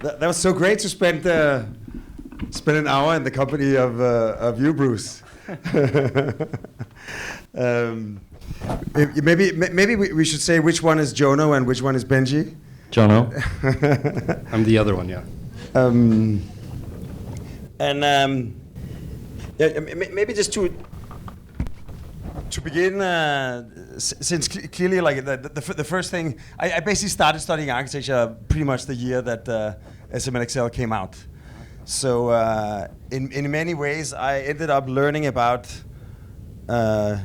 That was so great to spend an hour in the company of you, Bruce. Maybe we should say which one is Jono and which one is Benji. Jono. I'm the other one, yeah. Maybe just to begin, since clearly, like the first thing, I basically started studying architecture pretty much the year that SMLXL came out. So in many ways, I ended up learning about Le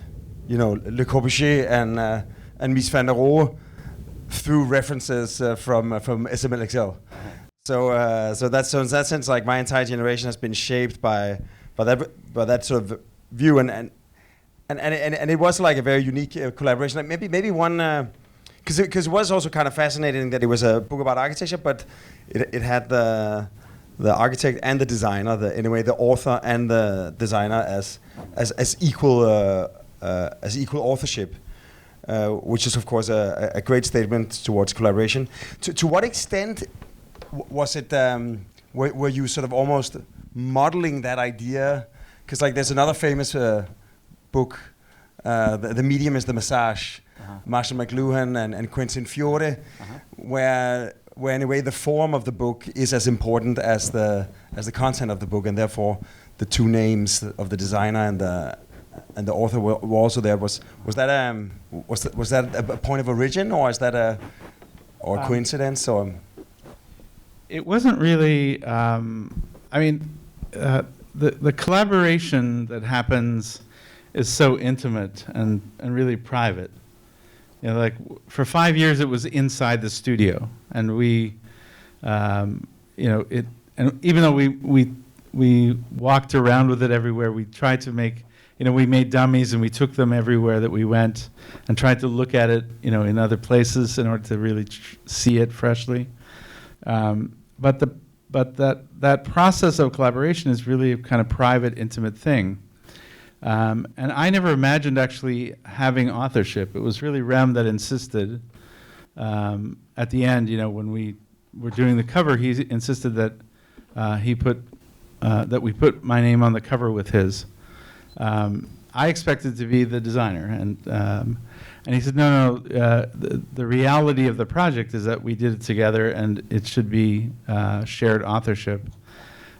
Corbusier and Mies van der Rohe through references from SMLXL. So that's in that sense, like my entire generation has been shaped by that sort of view, and it was like a very unique collaboration. Like maybe one, because it was also kind of fascinating that it was a book about architecture, but it had the architect and the designer, the author and the designer as equal authorship, which is of course a great statement towards collaboration. To what extent was it? Were you sort of almost modeling that idea? Because like there's another famous book, the Medium is the Massage, Marshall McLuhan and Quentin Fiore, where in a way the form of the book is as important as the content of the book, and therefore the two names of the designer and the author were also there. Was that a point of origin, or is that a coincidence, or? It wasn't really. The collaboration that happens is so intimate and really private. You know, like for 5 years it was inside the studio, and we, and even though we walked around with it everywhere, we tried to make, we made dummies and we took them everywhere that we went, and tried to look at it, in other places in order to really see it freshly. But that process of collaboration is really a kind of private, intimate thing. And I never imagined actually having authorship. It was really Rem that insisted. At the end, when we were doing the cover, he insisted that that we put my name on the cover with his. I expected to be the designer, and he said, no, the reality of the project is that we did it together, and it should be shared authorship.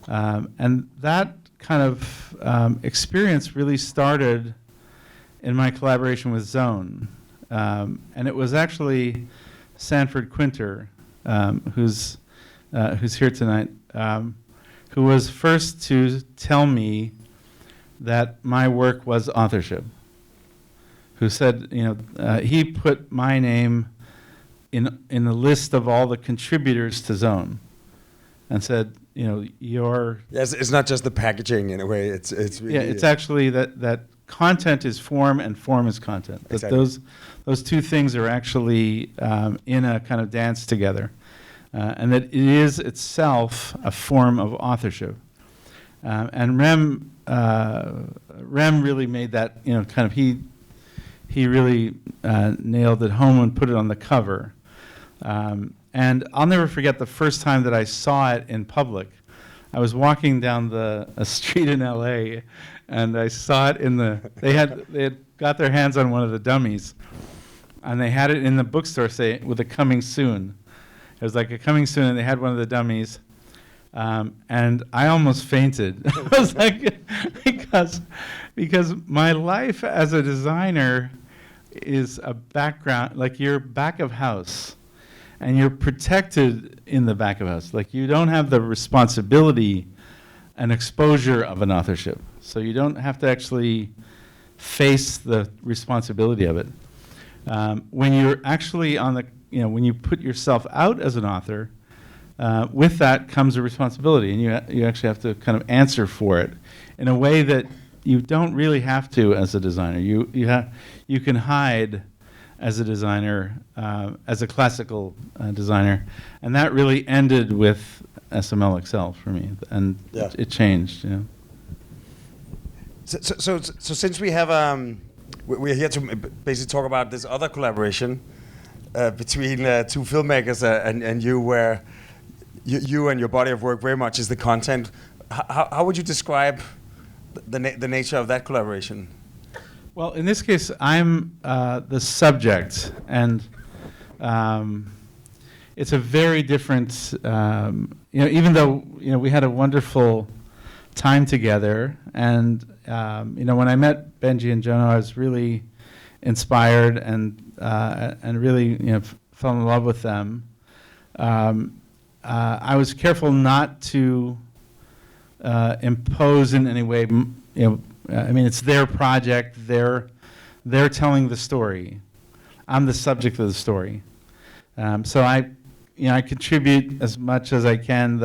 And that kind of experience really started in my collaboration with Zone. And it was actually Sanford Quinter, who's here tonight, who was first to tell me that my work was authorship. Who said, he put my name in the list of all the contributors to Zone, and said, your... Yes, it's not just the packaging in a way, it's really... Yeah, it's actually that content is form and form is content. Exactly. That those two things are actually in a kind of dance together. And that it is itself a form of authorship. And Rem really made that, kind of, he really nailed it home and put it on the cover. And I'll never forget the first time that I saw it in public. I was walking down a street in LA, and I saw it they had got their hands on one of the dummies, and they had it in the bookstore, with a coming soon. It was like a coming soon, and they had one of the dummies, and I almost fainted. I was like, because my life as a designer is a background, like you're back of house, and you're protected in the back of house. Like you don't have the responsibility and exposure of an authorship. So you don't have to actually face the responsibility of it. When you're actually when you put yourself out as an author, with that comes a responsibility, and you actually have to kind of answer for it in a way that you don't really have to as a designer. You can hide as a designer, as a classical designer, and that really ended with SMLXL for me, and it changed. So since we have we're here to basically talk about this other collaboration between two filmmakers and you, where you and your body of work very much is the content. How would you describe the nature of that collaboration? Well, in this case, I'm the subject, and it's a very different. Even though we had a wonderful time together, and when I met Benji and Jono, I was really inspired and really fell in love with them. I was careful not to impose in any way. It's their project. They're telling the story. I'm the subject of the story. So I contribute as much as I can.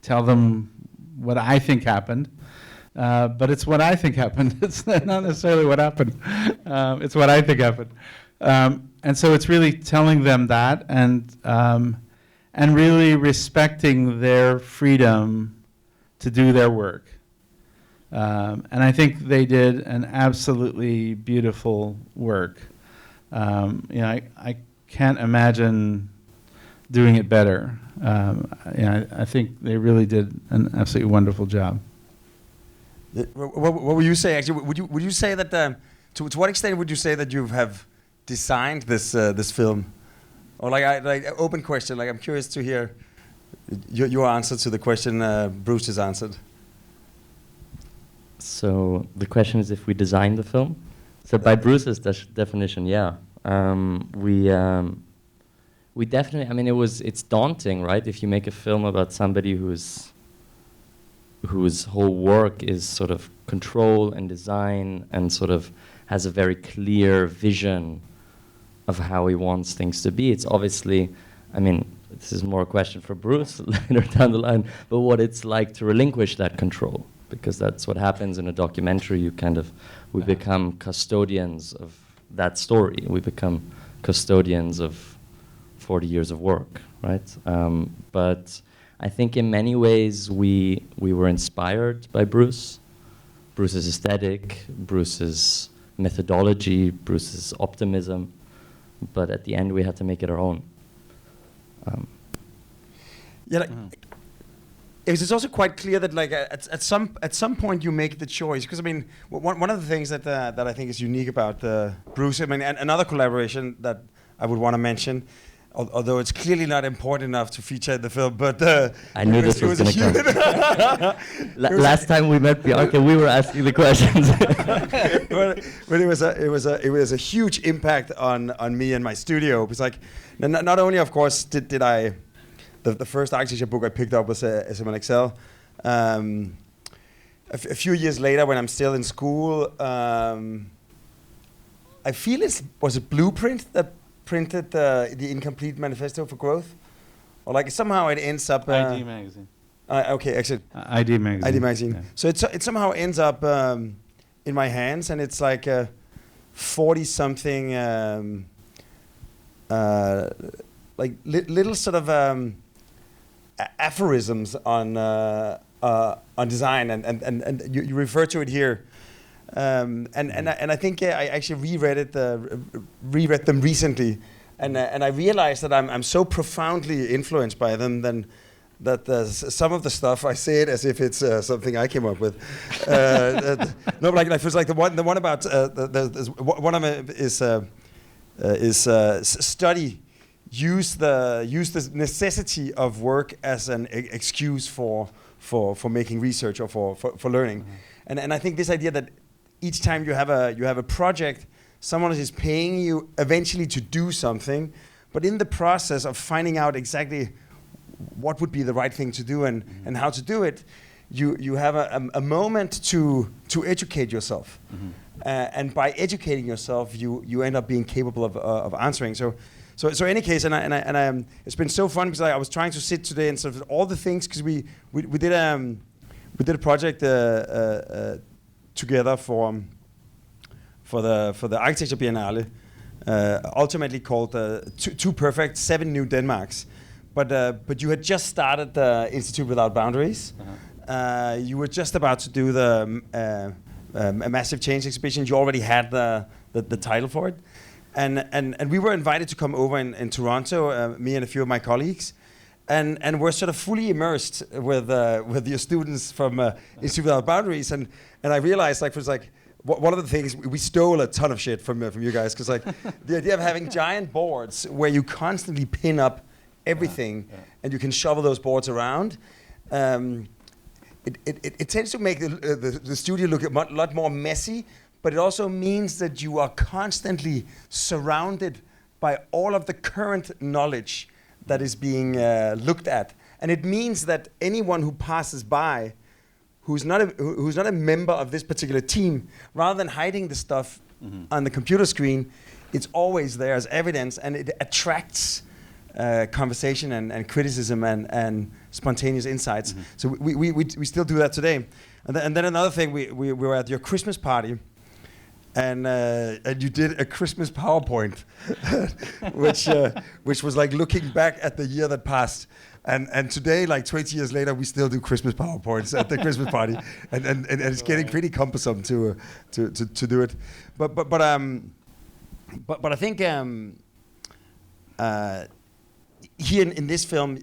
Tell them what I think happened. But it's what I think happened. It's not necessarily what happened. It's what I think happened. And so it's really telling them that and really respecting their freedom to do their work. And I think they did an absolutely beautiful work. I can't imagine doing it better. I think they really did an absolutely wonderful job. What would you say? Actually, would you say that to what extent would you say that you have designed this film, or like open question? Like I'm curious to hear your answer to the question Bruce has answered. So the question is if we designed the film. So by Bruce's definition, yeah, we definitely. I mean, it's daunting, right? If you make a film about somebody whose whole work is sort of control and design and sort of has a very clear vision of how he wants things to be. It's obviously, I mean, this is more a question for Bruce later down the line, but what it's like to relinquish that control, because that's what happens in a documentary. We become custodians of that story. We become custodians of 40 years of work, right? But I think in many ways we were inspired by Bruce's aesthetic, Bruce's methodology, Bruce's optimism, but at the end we had to make it our own. It's also quite clear that at some point you make the choice, because I mean one of the things that I think is unique about Bruce, I mean, and another collaboration that I would want to mention, although it's clearly not important enough to feature in the film, but I knew this was going to come. Last time we met Bjarke, we were asking the questions. but it was a huge impact on me and my studio. It's like not only, of course, did I the first architecture book I picked up was SML Excel. A few years later, when I'm still in school, I feel was a Blueprint that printed the Incomplete Manifesto for Growth, or like somehow it ends up. ID magazine. Okay, exit. ID magazine. ID magazine. Yeah. So it somehow ends up in my hands, and it's like 40-something, like little sort of aphorisms on design, and you refer to it here. And I think I actually reread them recently, and I realized that I'm so profoundly influenced by them that some of the stuff I say it as if it's something I came up with. No, but like it's like the one about one of them is study. Use the necessity of work as an excuse for making research or for learning, and I think this idea that each time you have a project, someone is paying you eventually to do something, but in the process of finding out exactly what would be the right thing to do and how to do it, you have a moment to educate yourself, and by educating yourself, you end up being capable of answering. So in any case, and I it's been so fun because I was trying to sit today and sort of all the things, because we did a project together for the Architecture Biennale, ultimately called Too Perfect, 7 New Denmarks. But you had just started the Institute Without Boundaries. You were just about to do a massive change exhibition. You already had the title for it. And we were invited to come over in Toronto, me and a few of my colleagues. and we're sort of fully immersed with your students from Institute Without Boundaries, and I realized one of the things we stole a ton of shit from you guys, because like the idea of having giant boards where you constantly pin up everything and you can shovel those boards around. It tends to make the studio look a lot more messy, but it also means that you are constantly surrounded by all of the current knowledge that is being looked at, and it means that anyone who passes by, who's not a member of this particular team, rather than hiding the stuff on the computer screen, it's always there as evidence, and it attracts conversation and criticism and spontaneous insights. So we still do that today. And then another thing, we were at your Christmas party, and you did a Christmas PowerPoint, which was like looking back at the year that passed. And today, like 20 years later, we still do Christmas PowerPoints at the Christmas party, and it's getting pretty cumbersome to do it. But I think here in this film,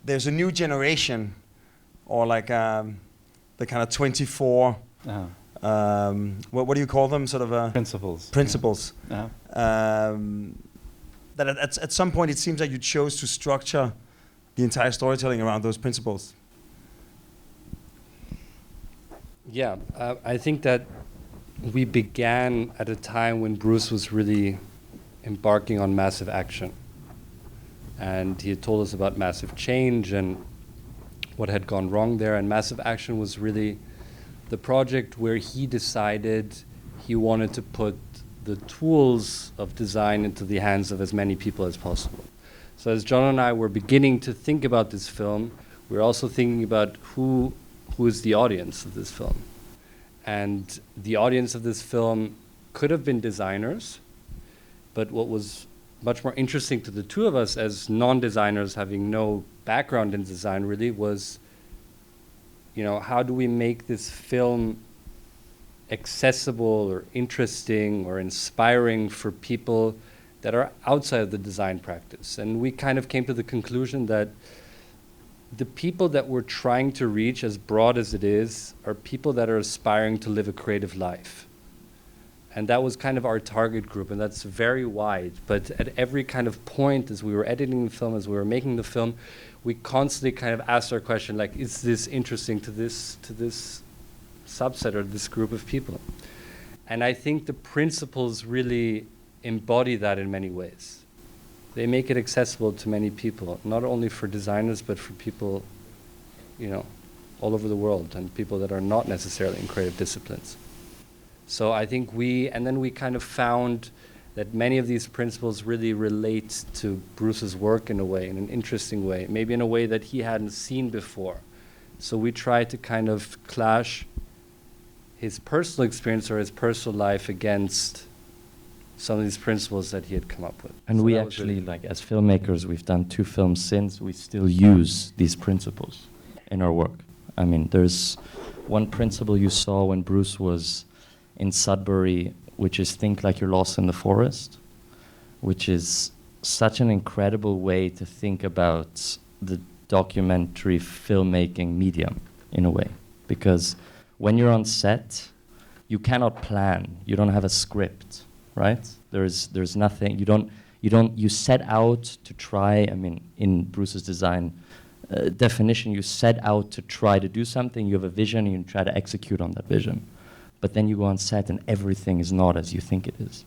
there's a new generation, or like the kind of 24. What do you call them? Sort of principles. Yeah. That at some point it seems like you chose to structure the entire storytelling around those principles. Yeah, I think that we began at a time when Bruce was really embarking on massive action. And he had told us about massive change and what had gone wrong there. And Massive Action was really the project where he decided he wanted to put the tools of design into the hands of as many people as possible. So as Jono and I were beginning to think about this film, we were also thinking about who is the audience of this film. And the audience of this film could have been designers, but what was much more interesting to the two of us as non-designers having no background in design really was, how do we make this film accessible or interesting or inspiring for people that are outside of the design practice? And we kind of came to the conclusion that the people that we're trying to reach, as broad as it is, are people that are aspiring to live a creative life. And that was kind of our target group, and that's very wide. But at every kind of point, as we were editing the film, as we were making the film, we constantly kind of asked our question, like, is this interesting to this subset or this group of people? And I think the principles really embody that in many ways. They make it accessible to many people, not only for designers, but for people, all over the world, and people that are not necessarily in creative disciplines. So I think we kind of found that many of these principles really relate to Bruce's work in a way, in an interesting way, maybe in a way that he hadn't seen before. So we tried to kind of clash his personal experience or his personal life against some of these principles that he had come up with. And so we actually, like as filmmakers, we've done 2 films since, we still use these principles in our work. I mean, there's one principle you saw when Bruce was in Sudbury, which is think like you're lost in the forest, which is such an incredible way to think about the documentary filmmaking medium in a way. Because when you're on set, you cannot plan. You don't have a script, right? There's nothing. You set out to try, in Bruce's design definition, you set out to try to do something, you have a vision, and you try to execute on that vision. But then you go on set and everything is not as you think it is.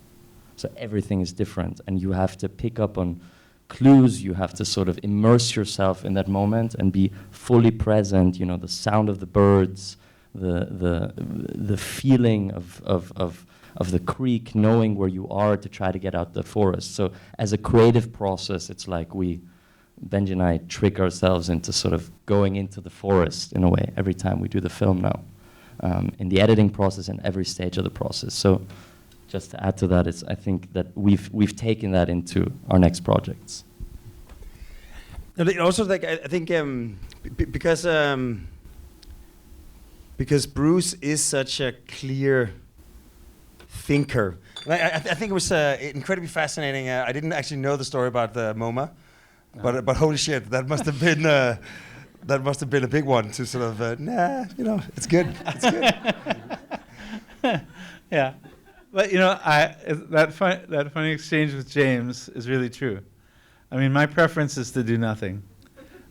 So everything is different, and you have to pick up on clues, you have to sort of immerse yourself in that moment and be fully present, the sound of the birds, the feeling of the creek, knowing where you are to try to get out the forest. So as a creative process, it's like Benji and I trick ourselves into sort of going into the forest in a way every time we do the film now. In the editing process and every stage of the process. So just to add to that, I think that we've taken that into our next projects. Also, I think because Bruce is such a clear thinker. I think it was incredibly fascinating. I didn't actually know the story about the MoMA, But holy shit, that must have been a big one to sort of it's good. It's good. Yeah, but that funny exchange with James is really true. I mean, my preference is to do nothing.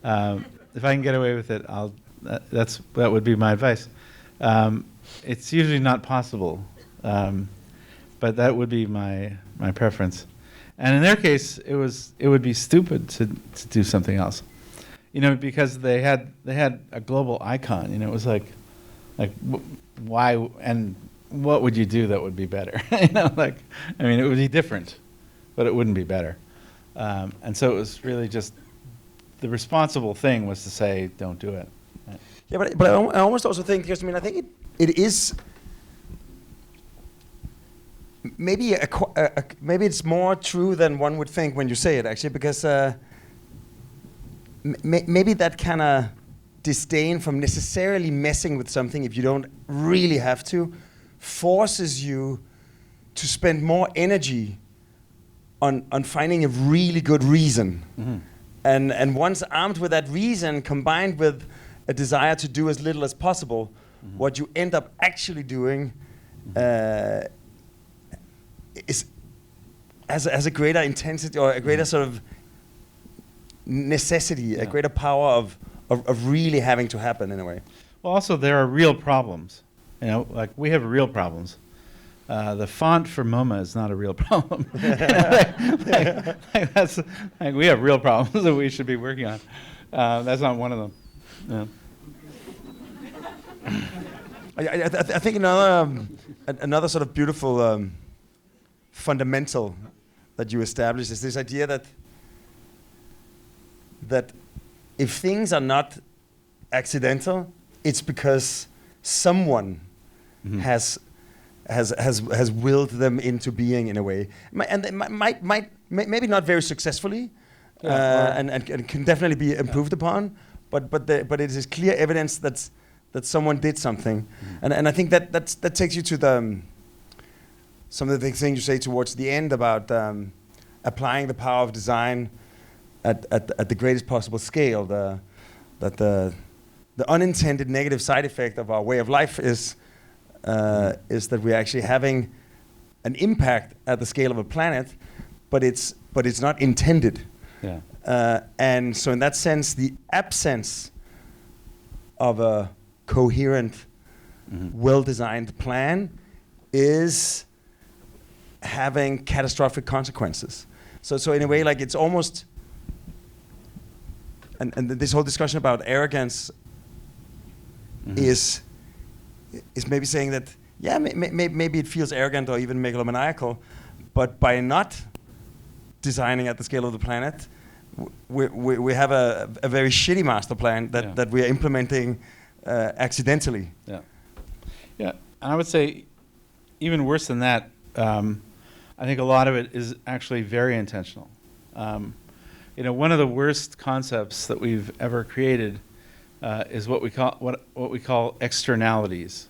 If I can get away with it, that would be my advice. It's usually not possible, but that would be my preference. And in their case, it would be stupid to do something else, because they had a global icon. It was like why and what would you do that would be better? It would be different, but it wouldn't be better. And so it was really just the responsible thing was to say, don't do it. Yeah, but I almost also think, because I think it is maybe maybe it's more true than one would think when you say it, actually, because maybe that kind of disdain from necessarily messing with something if you don't really have to forces you to spend more energy on finding a really good reason. Mm-hmm. And once armed with that reason, combined with a desire to do as little as possible, Mm-hmm. what you end up actually doing is has a greater intensity or a greater sort of necessity, a greater power of really having to happen in a way. Well, also there are real problems. We have real problems. The font for MoMA is not a real problem. We have real problems that we should be working on. That's not one of them. Yeah. I think another sort of beautiful fundamental that you established is this idea that if things are not accidental, it's because someone Mm-hmm. has willed them into being in a way, and they might maybe not very successfully, and can definitely be improved upon, but it is clear evidence that someone did something, and I think that takes you to some of the things you say towards the end about applying the power of design at the greatest possible scale. That the unintended negative side effect of our way of life is that we're actually having an impact at the scale of a planet, but it's not intended. Yeah. And so in that sense, the absence of a coherent, well-designed plan is having catastrophic consequences. So in a way, like it's almost, and this whole discussion about arrogance is maybe saying that, yeah, maybe it feels arrogant or even megalomaniacal, but by not designing at the scale of the planet, we have a very shitty master plan that we are implementing accidentally. Yeah. Yeah, and I would say even worse than that, I think a lot of it is actually very intentional. One of the worst concepts that we've ever created is what we call externalities.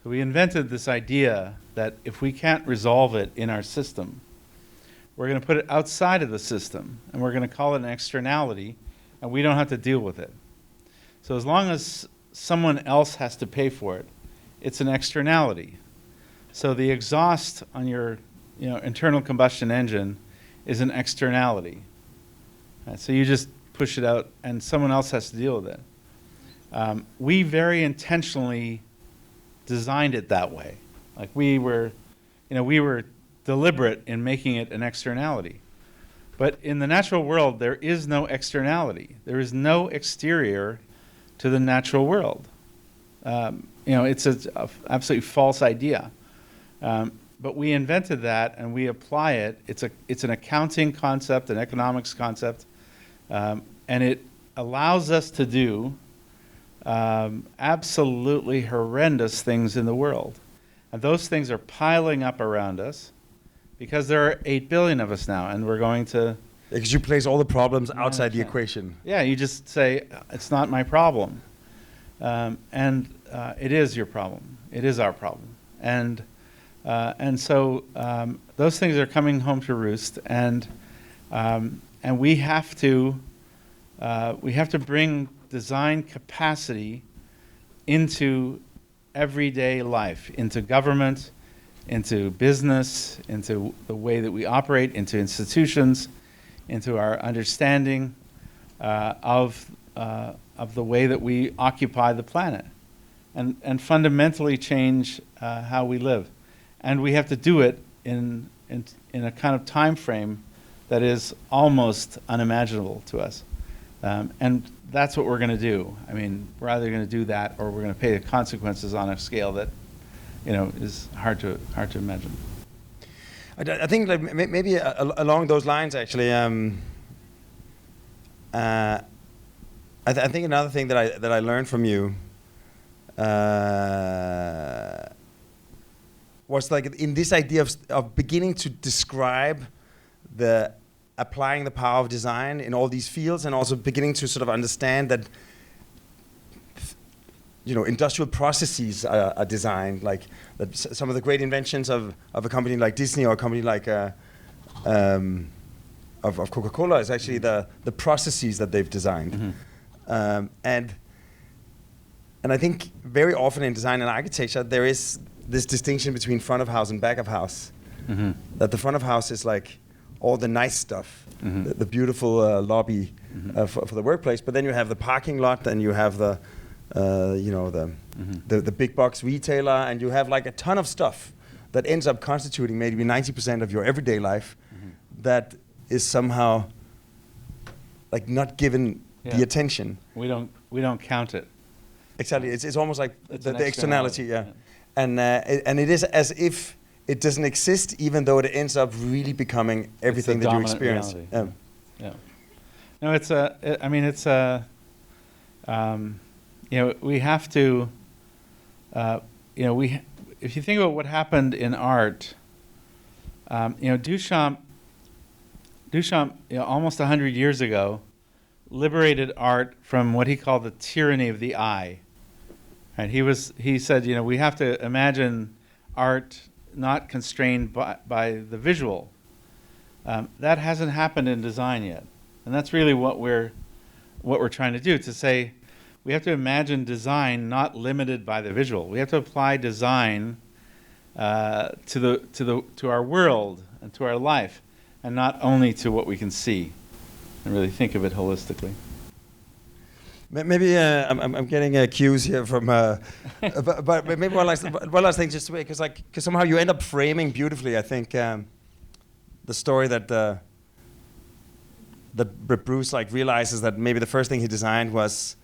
So we invented this idea that if we can't resolve it in our system, we're going to put it outside of the system, and we're going to call it an externality, and we don't have to deal with it. So as long as someone else has to pay for it, it's an externality. So the exhaust on your internal combustion engine is an externality. So you just push it out, and someone else has to deal with it. We very intentionally designed it that way. Like we were deliberate in making it an externality. But in the natural world, there is no externality. There is no exterior to the natural world. It's an absolutely false idea. But we invented that, and we apply it. It's an accounting concept, an economics concept, and it allows us to do absolutely horrendous things in the world. And those things are piling up around us because there are 8 billion of us now, and we're going to... Because you place all the problems outside the equation. Yeah, you just say, it's not my problem. And it is your problem. It is our problem. And so those things are coming home to roost, and and we have to bring design capacity into everyday life, into government, into business, into the way that we operate, into institutions, into our understanding of the way that we occupy the planet, and fundamentally change how we live. And we have to do it in a kind of time frame that is almost unimaginable to us. And that's what we're going to do. I mean, we're either going to do that or we're going to pay the consequences on a scale that, is hard to imagine. I think like maybe along those lines, actually, I think another thing that I learned from you was like in this idea of beginning to describe applying the power of design in all these fields, and also beginning to sort of understand that industrial processes are designed, like that some of the great inventions of a company like Disney or a company like of Coca Cola is actually the processes that they've designed. Mm-hmm. And I think very often in design and architecture there is this distinction between front of house and back of house. Mm-hmm. That the front of house is like all the nice stuff, mm-hmm. the beautiful lobby, mm-hmm. For the workplace, but then you have the parking lot, and you have the mm-hmm. the big box retailer, and you have like a ton of stuff that ends up constituting maybe 90% of your everyday life, mm-hmm. that is somehow like not given the attention. We don't count it. Exactly, it's almost like the externality, yeah. And it is as if it doesn't exist, even though it ends up really becoming everything that you experience. Yeah. No, we have to, if you think about what happened in art, Duchamp, almost 100 years ago, liberated art from what he called the tyranny of the eye. Right? He said, we have to imagine art not constrained by the visual. That hasn't happened in design yet, and that's really what we're trying to do. To say, we have to imagine design not limited by the visual. We have to apply design to our world and to our life, and not only to what we can see, and really think of it holistically. Maybe I'm getting cues here from, but maybe one last thing, just because somehow you end up framing beautifully. I think the story that Bruce realizes that maybe the first thing he designed was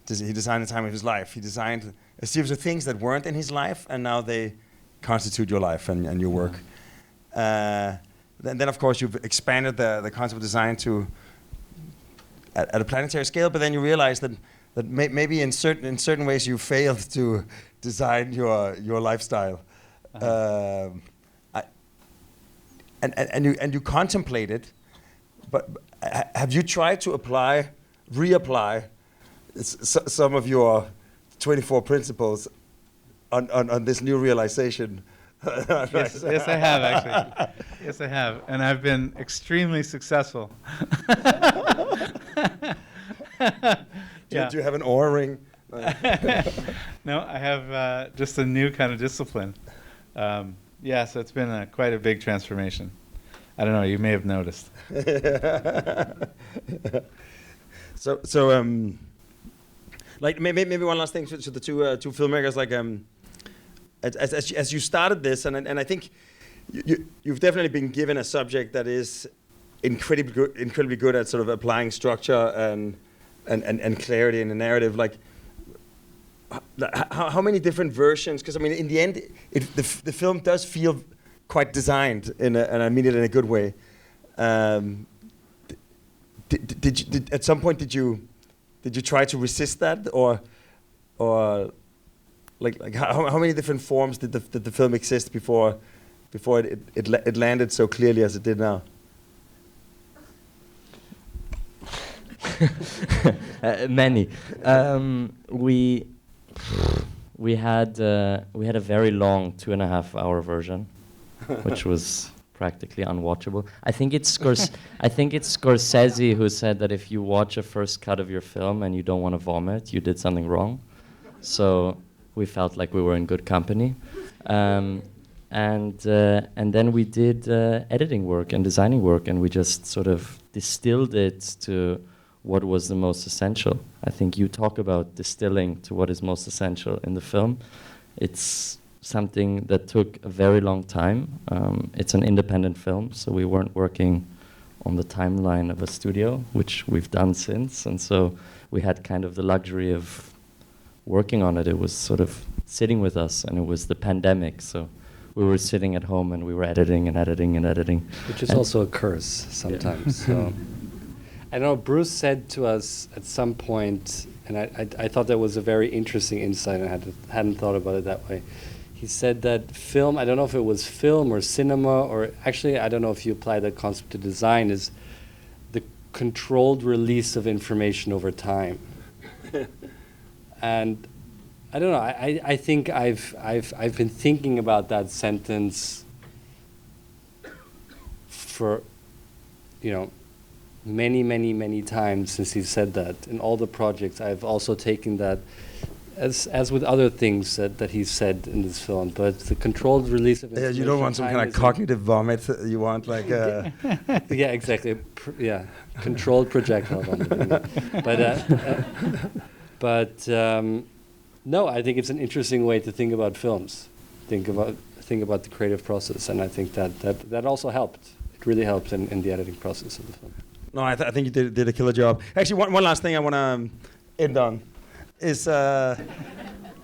he designed the time of his life. He designed a series of things that weren't in his life, and now they constitute your life and your work. Then of course you've expanded the concept of design to at a planetary scale, but then you realize that maybe in certain ways you failed to design your lifestyle, and you contemplate it, but have you tried to reapply some of your 24 principles on this new realization? Yes, I have actually. Yes, I have, and I've been extremely successful. Do you have an aura ring? No, I have just a new kind of discipline. So it's been quite a big transformation. I don't know, you may have noticed. So maybe one last thing to the two filmmakers, as you started this, and I think you've definitely been given a subject that is incredibly good at sort of applying structure and clarity in the narrative. How many different versions? Because I mean, in the end, the film does feel quite designed, and I mean it in a good way. Did at some point did you try to resist that, or how many different forms did the film exist before it landed so clearly as it did now? Many. We had a very long 2.5-hour version, which was practically unwatchable. I think it's Scorsese who said that if you watch a first cut of your film and you don't want to vomit, you did something wrong. So we felt like we were in good company. And then we did editing work and designing work, and we just sort of distilled it to what was the most essential. I think you talk about distilling to what is most essential in the film. It's something that took a very long time. It's an independent film, so we weren't working on the timeline of a studio, which we've done since, and so we had kind of the luxury of working on it. It was sort of sitting with us, and it was the pandemic, so we were sitting at home and we were editing and editing and editing. Which is also a curse sometimes. So. I know Bruce said to us at some point, and I thought that was a very interesting insight, and I hadn't thought about it that way. He said that film, I don't know if it was film or cinema, or actually I don't know if you apply that concept to design, is the controlled release of information over time. And I don't know, I think I've been thinking about that sentence for, many times since he said that. In all the projects, I've also taken that, as with other things that he said in this film. But the controlled release of information. You don't want some kind of cognitive vomit. You want like a... Yeah, exactly. Controlled projectile vomit. But no, I think it's an interesting way to think about films. Think about the creative process, and I think that also helped. It really helped in the editing process of the film. No, I think you did a killer job. Actually, one last thing I want to end on is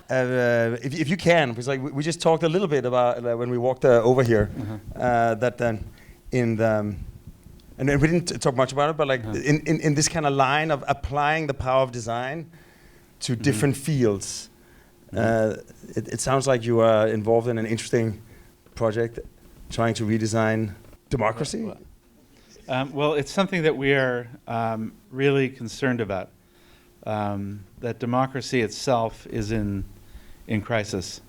if you can, because like we just talked a little bit about when we walked over here, that and we didn't talk much about it, but like in this kind of line of applying the power of design to different fields. It sounds like you are involved in an interesting project trying to redesign democracy. Well, it's something that we are really concerned about. That democracy itself is in crisis,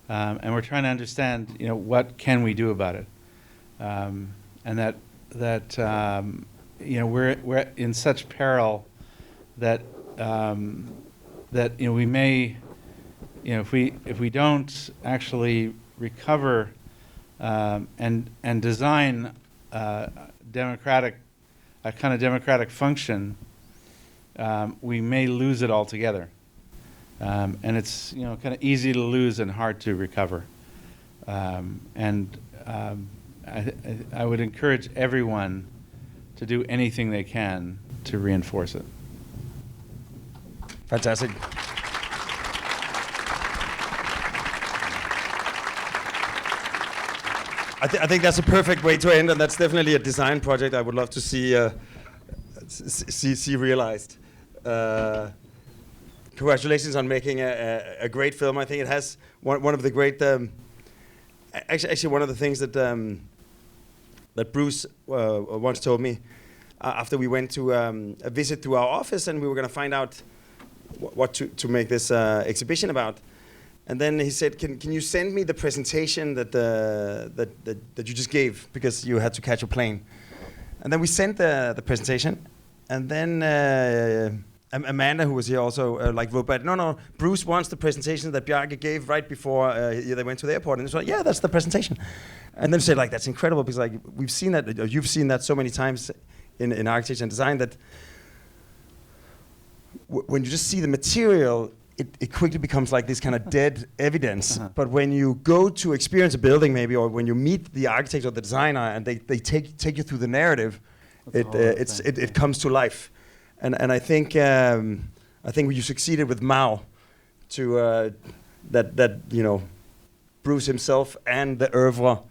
and we're trying to understand, what can we do about it, and that we're in such peril that we may, if we don't actually recover and design a kind of democratic function, we may lose it altogether. And it's kind of easy to lose and hard to recover. I would encourage everyone to do anything they can to reinforce it. Fantastic. I think that's a perfect way to end, and that's definitely a design project I would love to see realized. Congratulations on making a great film. I think it has one of the great. Actually, one of the things that Bruce once told me after we went to a visit to our office, and we were going to find out what to make this exhibition about. And then he said, "Can you send me the presentation that you just gave, because you had to catch a plane?" And then we sent the presentation, and then Amanda, who was here also, wrote back, "No, Bruce wants the presentation that Bjarke gave right before they went to the airport." And it's like, "Yeah, that's the presentation." And then said, "That's incredible, because we've seen that, or you've seen that so many times in architecture and design, that when you just see the material, it quickly becomes like this kind of dead evidence. But when you go to experience a building, maybe, or when you meet the architect or the designer, and they take you through the narrative, it comes to life." And I think you succeeded with Mao to that Bruce himself and the oeuvre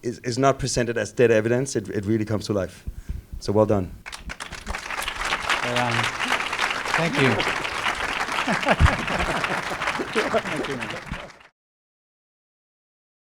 is not presented as dead evidence. It really comes to life. So well done. Thank you. Thank you.